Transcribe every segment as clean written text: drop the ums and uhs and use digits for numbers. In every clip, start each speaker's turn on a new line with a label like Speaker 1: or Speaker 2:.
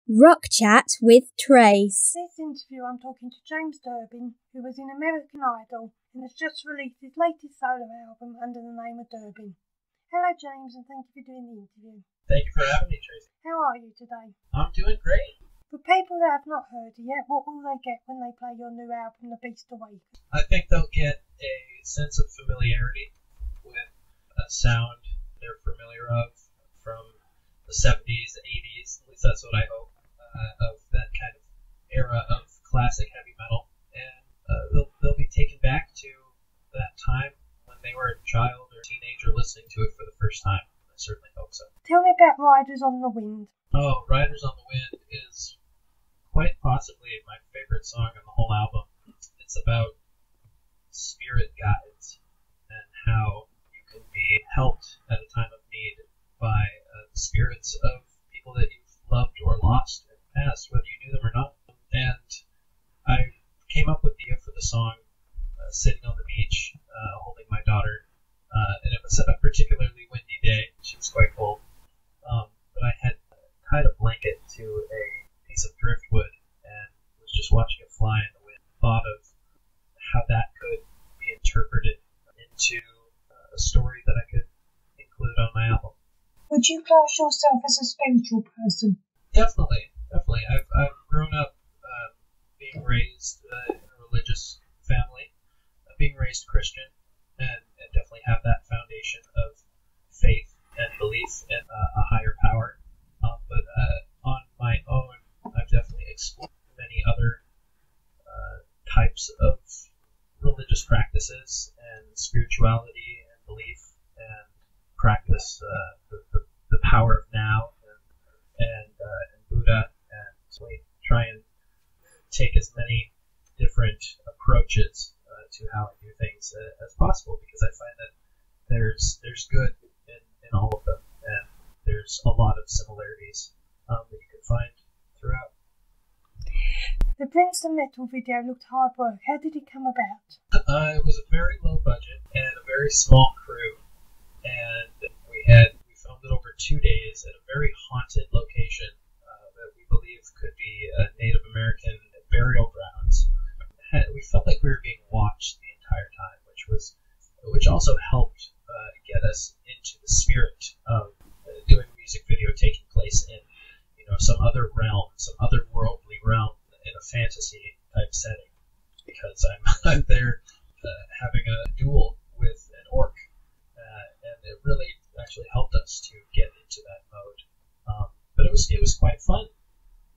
Speaker 1: Rock Chat with Trace.
Speaker 2: This interview I'm talking to James Durbin, who was in American Idol and has just released his latest solo album under the name of Durbin. Hello James, and thank you for doing the interview.
Speaker 3: Thank you for having me, Tracy.
Speaker 2: How are you today?
Speaker 3: I'm doing great.
Speaker 2: For people that have not heard it yet, what will they get when they play your new album, The Beast Awakens?
Speaker 3: I think they'll get a sense of familiarity with a sound they're familiar of from the 70s, 80s, at least that's what I hope. Of that kind of era of classic heavy metal, and they'll be taken back to that time when they were a child or teenager listening to it for the first time. I certainly hope so.
Speaker 2: Tell me about Riders on the Wind.
Speaker 3: Oh, Riders on the Wind is quite possibly my favorite song on the whole album. It's about spirit guides and how you can be helped at a time of need by the spirits of people that you've loved or lost past, whether you knew them or not. And I came up with the idea for the song sitting on the beach, holding my daughter, and it was a particularly windy day. She was quite cold, but I had tied a blanket to a piece of driftwood and was just watching it fly in the wind. Thought of how that could be interpreted into a story that I could include on my album.
Speaker 2: Would you class yourself as a spiritual person?
Speaker 3: Definitely. I've grown up being raised in a religious family, being raised Christian, and definitely have that foundation of faith and belief in a higher power. But on my own, I've definitely explored many other types of religious practices and spirituality and belief and practice the power of now and Buddha. Try and take as many different approaches to how I do things as possible, because I find that there's good in all of them, and there's a lot of similarities that you can find throughout.
Speaker 2: The Princeton Metal video looked hard work. How did it come about?
Speaker 3: It was a very low budget and a very small crew, and we filmed it over 2 days at a very haunted location that we believe could be Native American burial grounds. We felt like we were being watched the entire time, which also helped get us into the spirit of doing a music video taking place in some other realm, some otherworldly realm in a fantasy type setting, because I'm there having a duel with an orc, and it really actually helped us to get into that mode. But it was quite fun.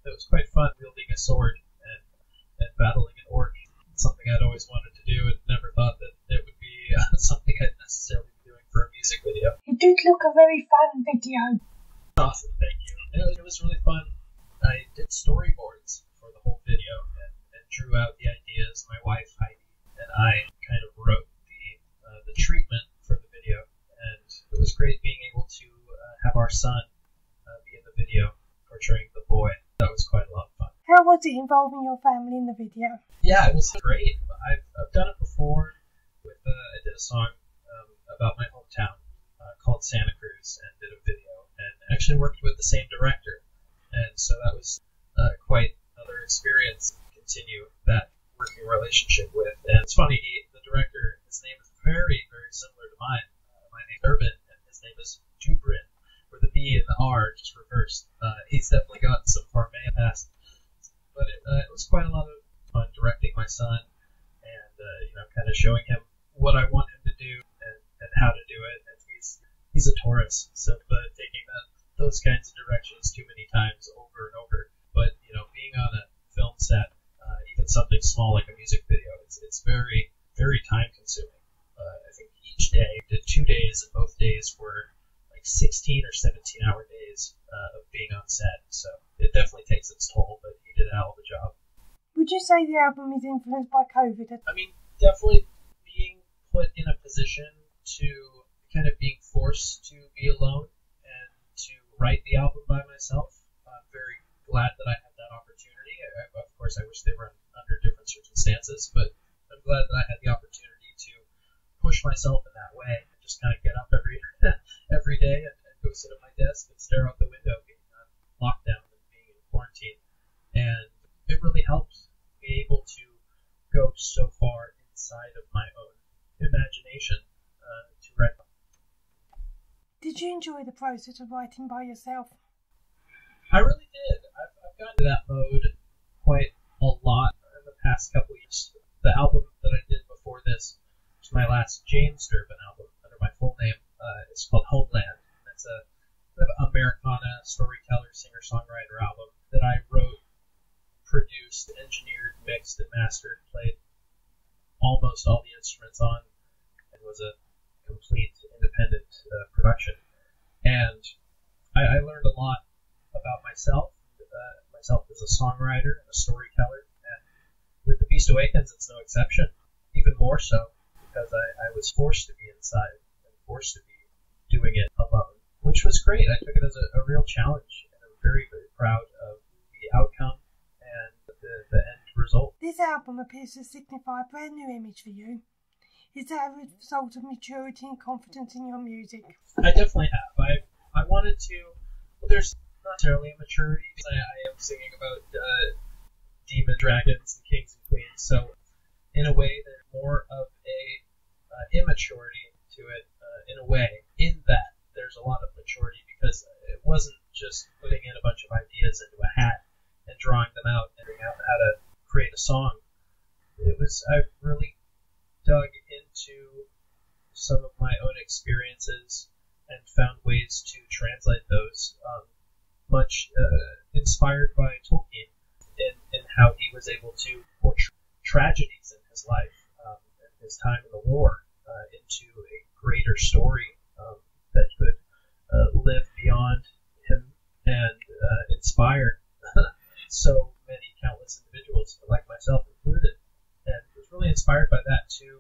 Speaker 3: It was quite fun wielding a sword and battling an orc. It's something I'd always wanted to do, and never thought that it would be something I'd necessarily be doing for a music video.
Speaker 2: It did look a very fun video.
Speaker 3: Awesome, thank you. It was really fun. I did storyboards for the whole video and drew out the ideas. My wife Heidi and I kind of wrote the treatment for the video, and it was great being able to have our son be in the video portraying the boy. That was quite a lot of fun.
Speaker 2: How was it involving your family in the video?
Speaker 3: Yeah, it was great. I've done it before. I did a song about my hometown called Santa Cruz, and did a video, and actually worked with the same director. And so that was quite another experience to continue that working relationship with. And it's funny, the director, his name is very, very similar to mine. My name's Durbin, and his name is Durbin, where the B and the R just reversed. He's definitely got some Farmay past. But it was quite a lot of fun directing my son, and kind of showing him what I want him to do and how to do it. And he's a Taurus, so taking those kinds of directions too many times over and over. But being on a film set, even something small like a music video, it's very, very time consuming. I think each day, did 2 days, and both days were like 16 or 17 hour days of being on set. So it definitely takes its toll, but he did a hell of a job.
Speaker 2: Would you say the album is influenced by COVID?
Speaker 3: I mean, definitely being put in a position to kind of being forced to be alone and to write the album by myself. I'm very glad that I had that opportunity. Of course, I wish they were under different circumstances, but I'm glad that I had the opportunity to push myself in that way and just kind of get up every day and go sit at my desk and stare out the window, being on lockdown and being in quarantine. it really helped be able to go so far inside of my own imagination to write.
Speaker 2: Did you enjoy the process of writing by yourself?
Speaker 3: I really did. I've gotten to that mode quite a lot in the past couple of years. The album that I did before this was my last James Durbin album under my full name. It's called Homeland. It's a kind of Americana storyteller, singer-songwriter album that I wrote, produced, engineered, mixed, and mastered, played almost all the instruments on, and was a complete independent production. And I learned a lot about myself as a songwriter and a storyteller. And with the Beast Awakens, it's no exception, even more so, because I was forced to be inside and forced to be doing it alone, which was great. I took it as a real challenge, and I'm very, very proud of the outcome and the end result.
Speaker 2: This album appears to signify a brand new image for you. Is that a result of maturity and confidence in your music?
Speaker 3: I definitely have. I wanted to. Well, there's not necessarily a maturity. I am singing about demon dragons and kings and queens, so in a way there's more of a immaturity to it. In a way, in that there's a lot of maturity, because it wasn't just putting in a bunch of ideas into a hat and drawing them out and figuring out how to create a song. I really dug into some of my own experiences and found ways to translate those, much inspired by Tolkien in how he was able to portray tragedies in his life and his time in the war into a greater story that could live beyond him and inspire so many countless individuals, like myself included. And was really inspired by that to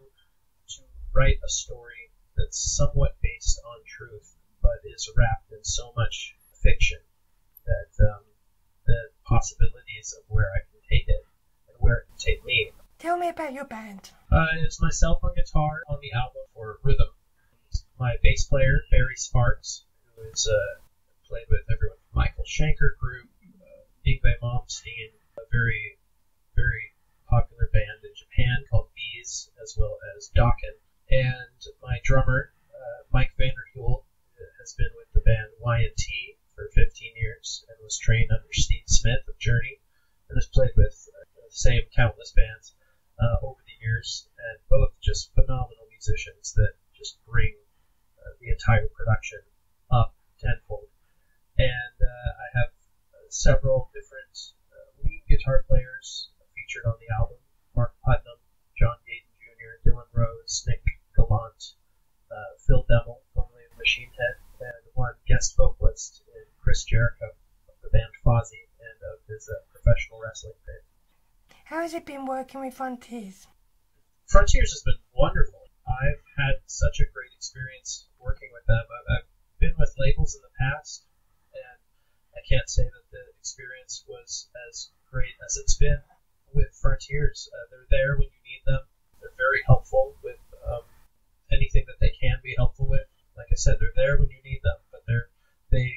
Speaker 3: write a story that's somewhat based on truth, but is wrapped in so much fiction that the possibilities of where I can take it and where it can take me.
Speaker 2: Tell me about your band.
Speaker 3: It's myself on guitar on the album for rhythm. My bass player, Barry Sparks, who is played with everyone from Michael Schenker Group, Yngwie Malmsteen, a very, very popular band in Japan called Bees, as well as Dokken. And my drummer, Mike Vanderhule, has been with the band Y&T for 15 years and was trained under Steve Smith of Journey, and has played with the same countless bands over the years, and both just phenomenal musicians that just bring the entire production up tenfold. And I have several different lead guitar players featured on the album: Mark Putnam, John Gayton Jr., Dylan Rose, Nick Gallant, Phil Demmel, formerly of Machine Head, and one guest vocalist in Chris Jericho of the band Fozzy and of his professional wrestling band.
Speaker 2: How has it been working with Frontiers?
Speaker 3: Frontiers has been wonderful. I've had such a great experience working with them. I've been with labels in the past, and I can't say that the experience was as great as it's been with Frontiers. They're there when you need them. They're very helpful with anything that they can be helpful with. Like I said, they're there when you need them, but they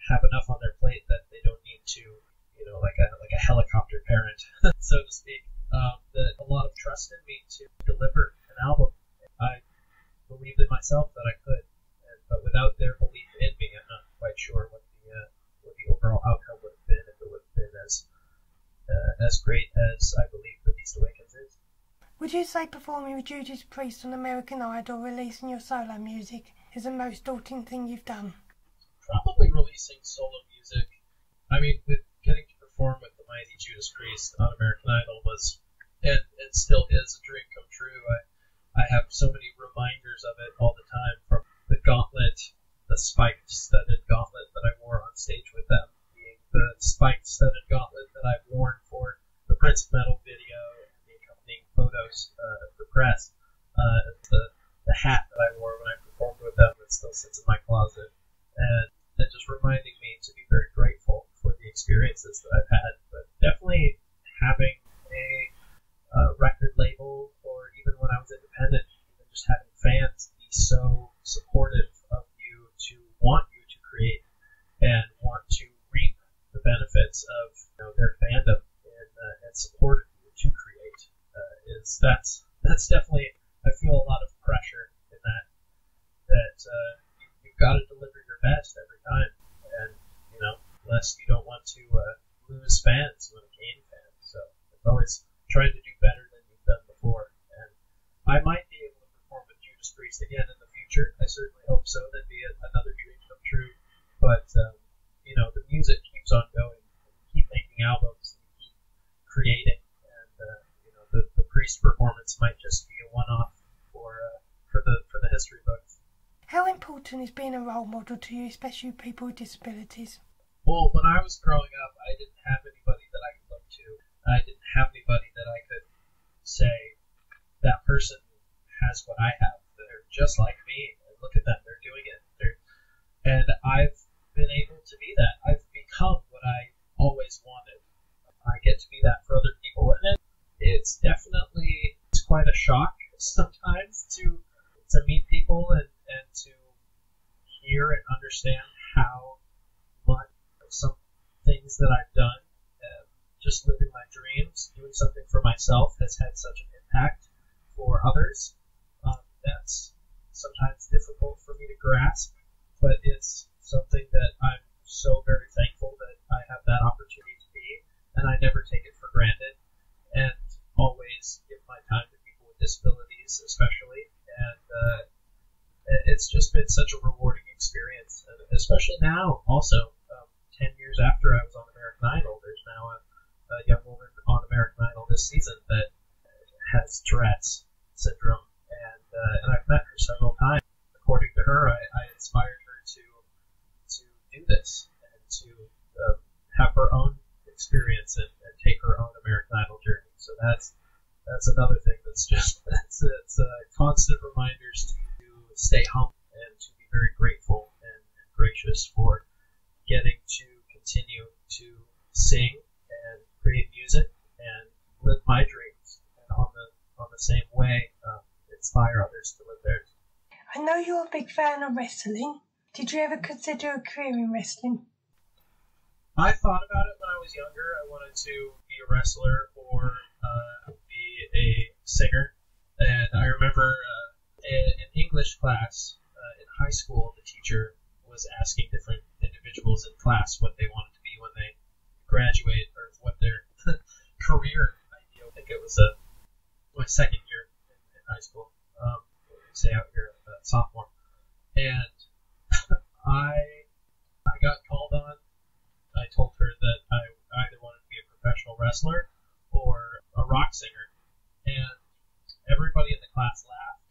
Speaker 3: have enough on their plate that they don't need to, like a helicopter parent, so to speak. That a lot of trust in me to deliver an album. I believed in myself that I could, but without their belief in me, I'm not quite sure what the overall outcome would have been, if it would have been as great as I believe The Beast Awakens is.
Speaker 2: Would you say performing with Judas Priest on American Idol, releasing your solo music, is the most daunting thing you've done?
Speaker 3: Probably releasing solo music. I mean, with getting to perform with the mighty Judas Priest on American Idol was, and still is, a dream come true. I have so many reminders of it all the time, from the gauntlet, the spiked-studded gauntlet that I wore on stage with them, being the spiked-studded gauntlet that I've worn for the Prince of Metal video and the accompanying photos for press. The hat that I wore when I performed with them that still sits in my closet, and just reminding me to be very grateful for the experiences that I've had. But definitely having a record label, or even when I was independent, even just having fans be so supportive of you, to want you to create and want to reap the benefits of their fandom and lose fans when I gain fans. So it's always trying to do better than you've done before. And I might be able to perform with Judas Priest again in the future. I certainly hope so. That'd be another dream come true. But, the music keeps on going. You keep making albums. You keep creating. And, the Priest performance might just be a one-off for the history books.
Speaker 2: How important is being a role model to you, especially people with disabilities?
Speaker 3: Well, when I was growing up, I didn't have anybody that I could look to. I didn't have anybody that I could say, that person has what I have. They're just like me. Look at them. They're doing it. And I've been able to be that. I've become what I always wanted. I get to be that for other people. And it's quite a shock sometimes to meet people and to hear and understand how much some things that I've done, just living my dreams, doing something for myself, has had such an impact for others. That's sometimes difficult for me to grasp, but it's something that I'm so very thankful that I have that opportunity to be, and I never take it for granted, and always give my time to people with disabilities especially, and it's just been such a rewarding experience, and especially now also, 10 years after I was on American Idol, there's now a young woman on American Idol this season that has Tourette's syndrome, and I've met her several times. According to her, I inspired her to do this and to have her own experience and take her own American Idol journey. So that's another thing that's just it's constant reminders to stay humble and to be very grateful and gracious for getting to continue to sing and create music and live my dreams, and on the same way inspire others to live theirs.
Speaker 2: I know you're a big fan of wrestling. Did you ever consider a career in wrestling?
Speaker 3: I thought about it when I was younger. I wanted to be a wrestler or be a singer. And I remember in English class in high school, the teacher was asking different individuals in class what they wanted to be when they graduate, or what their career idea. I think it was my second year in high school. Say out here, sophomore. And I got called on. I told her that I either wanted to be a professional wrestler or a rock singer. And everybody in the class laughed.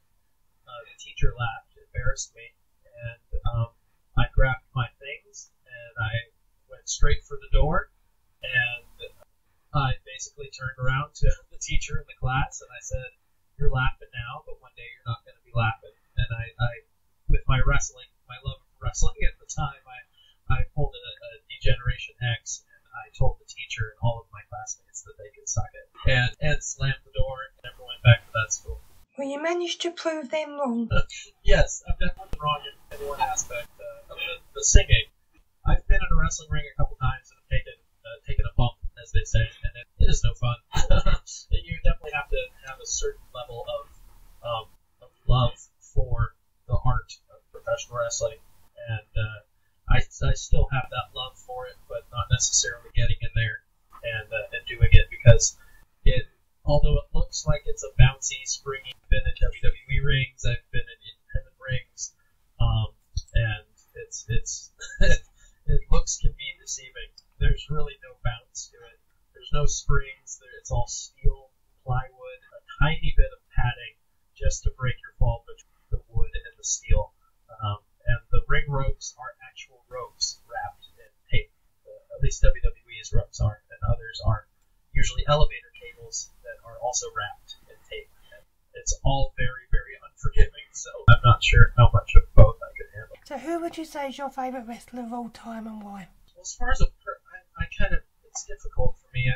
Speaker 3: The teacher laughed, embarrassed me. And I grabbed my things and I went straight for the door. And I basically turned around to the teacher in the class and I said, "You're laughing now, but one day you're not going to be laughing." And I with my love of wrestling at the time, I pulled a D-Generation X, and I told the teacher and all of my classmates that they could suck it, and slammed the door and never went back to that school.
Speaker 2: Well, you managed to prove them wrong.
Speaker 3: Yes, I've definitely been wrong in one aspect of the singing. I've been in a wrestling ring a couple times and have taken a bump, as they say, and it is no fun. You definitely have to have a certain level of love for the art of professional wrestling, and I still have that love for it, but not necessarily getting in there and doing it, because although it looks like it's a bouncy, springy, I've been in WWE rings, I've been in independent rings, and it looks can be deceiving. There's really no bounce to it. There's no springs. It's all steel, plywood, a tiny bit of padding just to break your fall between the wood and the steel. And the ring ropes are actual ropes wrapped in tape. At least WWE's ropes aren't, and others aren't. Usually elevator cables that are also wrapped in tape. And it's all very, very unforgiving, so I'm not sure how much of both I could handle.
Speaker 2: So who would you say is your favourite wrestler of all time and why?
Speaker 3: Well, as far as it's difficult for me. I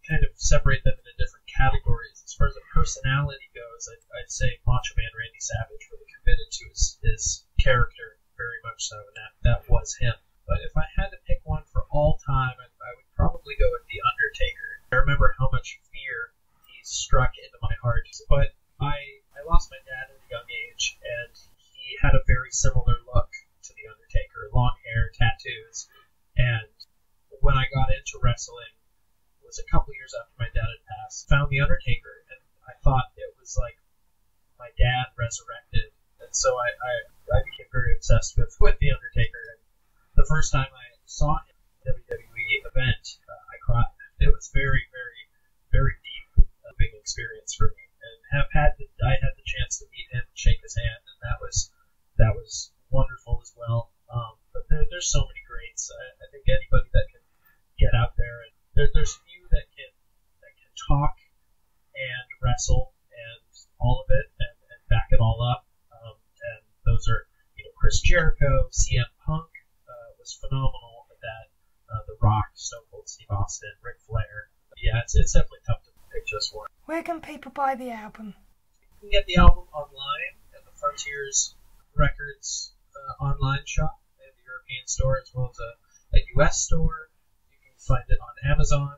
Speaker 3: kind of separate them into different categories. As far as the personality goes, I'd say Macho Man Randy Savage, really committed to his character very much so, and that was him. But if I had to pick one for all time, I would probably go with The Undertaker. I remember how much fear he struck into my heart. But I lost my dad at a young age, and he had a very similar look to The Undertaker. Long hair, tattoos, and when I got into wrestling, was a couple years after my dad had passed, found The Undertaker, and I thought it was like my dad resurrected. And so I became very obsessed with The Undertaker. And the first time I saw him at a WWE event, I cried. It was very, very, very deep, big experience for me. And I had the chance to meet him and shake his hand, and that was wonderful as well. But there's so many greats. I think anybody that can get out there, and there's few that can talk and wrestle and all of it and back it all up. And those are, Chris Jericho, CM Punk was phenomenal at that. The Rock, Stone Cold Steve Austin, Ric Flair. Yeah, it's definitely tough to pick just one.
Speaker 2: Where can people buy the album?
Speaker 3: You can get the album online at the Frontiers Records online shop and the European store, as well as a US store. You can find it on Amazon.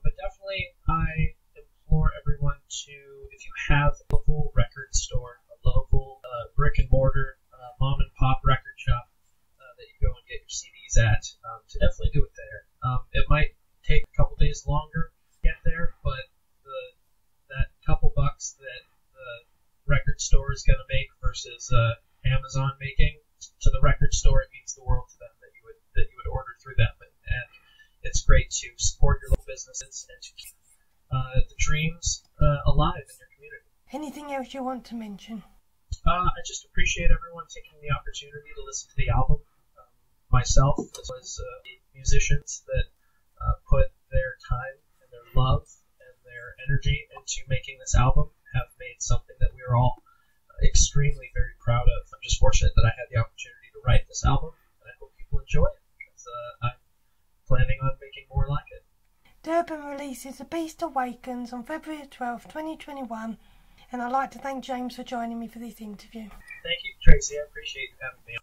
Speaker 3: But definitely, I implore everyone to, if you have a local record store, a local brick and mortar mom and pop record shop that you go and get your CDs at, to definitely do it there. It might take a couple days longer to get there, but that couple bucks that the record store is going to make versus Amazon making, to the record store, it means the world to them that you would order through them, and it's great to support your local businesses and to keep the dreams alive in your community.
Speaker 2: Anything else you want to mention?
Speaker 3: I just appreciate everyone taking the opportunity to listen to the album. Myself, as well as the musicians that put their time and their love and their energy into making this album, have made something that we are all extremely very proud of. I'm just fortunate that I had the opportunity to write this album, and I hope people enjoy it, because I'm planning on making more like it.
Speaker 2: Durbin releases The Beast Awakens on February 12th, 2021, and I'd like to thank James for joining me for this interview.
Speaker 3: Thank you, Tracy. I appreciate you having me on.